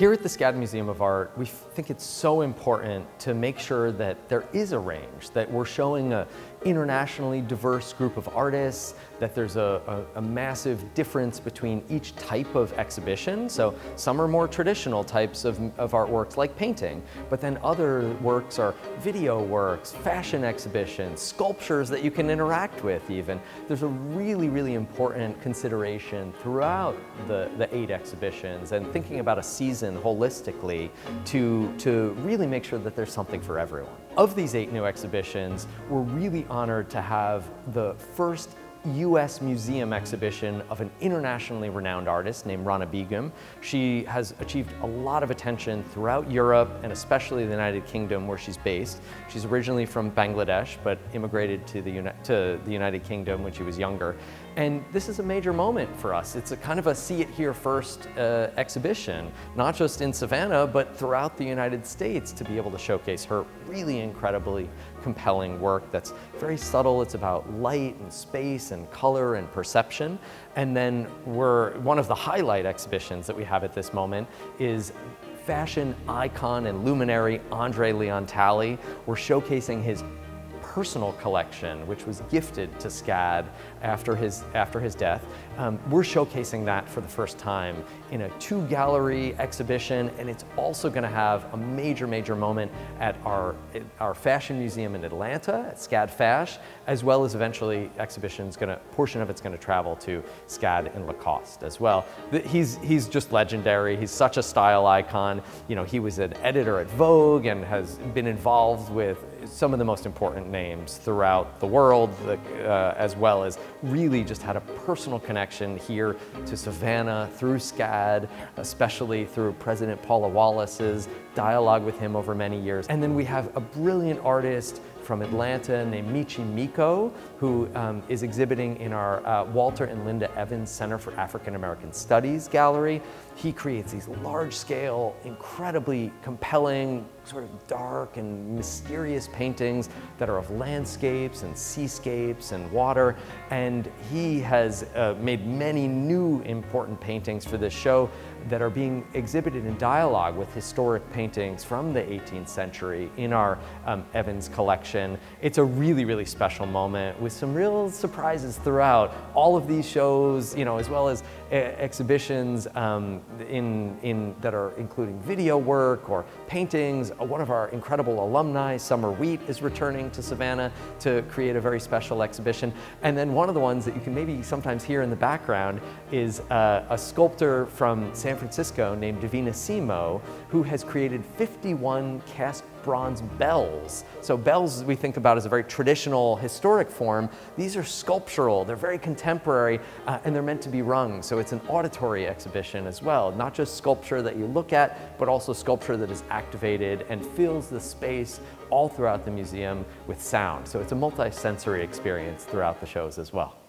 Here at the SCAD Museum of Art, we think it's so important to make sure that there is a range, that we're showing an internationally diverse group of artists, that there's a massive difference between each type of exhibition. So some are more traditional types of artworks like painting, but then other works are video works, fashion exhibitions, sculptures that you can interact with even. There's a really, really important consideration throughout the 8 exhibitions and thinking about a season holistically to really make sure that there's something for everyone. Of these 8 new exhibitions, we're really honored to have the first U.S. museum exhibition of an internationally renowned artist named Rana Begum. She has achieved a lot of attention throughout Europe and especially the United Kingdom where she's based. She's originally from Bangladesh but immigrated to the United Kingdom when she was younger. And this is a major moment for us. It's a kind of a see it here first exhibition, not just in Savannah, but throughout the United States to be able to showcase her really incredibly compelling work that's very subtle. It's about light and space and color and perception. And then one of the highlight exhibitions that we have at this moment is fashion icon and luminary Andre Leon Talley. We're showcasing his personal collection, which was gifted to SCAD after his death. We're showcasing that for the first time in a 2-gallery exhibition, and it's also going to have a major, major moment at our fashion museum in Atlanta, at SCAD Fash, as well as eventually portion of it's going to travel to SCAD in Lacoste as well. He's just legendary. He's such a style icon. You know, he was an editor at Vogue and has been involved with some of the most important names throughout the world, as well as really just had a personal connection here to Savannah through SCAD, especially through President Paula Wallace's dialogue with him over many years. And then we have a brilliant artist from Atlanta named Michi Miko, who is exhibiting in our Walter and Linda Evans Center for African American Studies gallery. He creates these large-scale, incredibly compelling, sort of dark and mysterious paintings that are of landscapes and seascapes and water. And he has made many new important paintings for this show that are being exhibited in dialogue with historic paintings from the 18th century in our Evans collection. It's a really, really special moment with some real surprises throughout. All of these shows, you know, as well as exhibitions that are including video work or paintings. One of our incredible alumni, Summer Wheat, is returning to Savannah to create a very special exhibition. And then one of the ones that you can maybe sometimes hear in the background is a sculptor from San Francisco named Davina Simo, who has created 51 cast bronze bells. So bells we think about as a very traditional historic form. These are sculptural, they're very contemporary, and they're meant to be rung. So it's an auditory exhibition as well, not just sculpture that you look at, but also sculpture that is activated and fills the space all throughout the museum with sound. So it's a multi-sensory experience throughout the shows as well.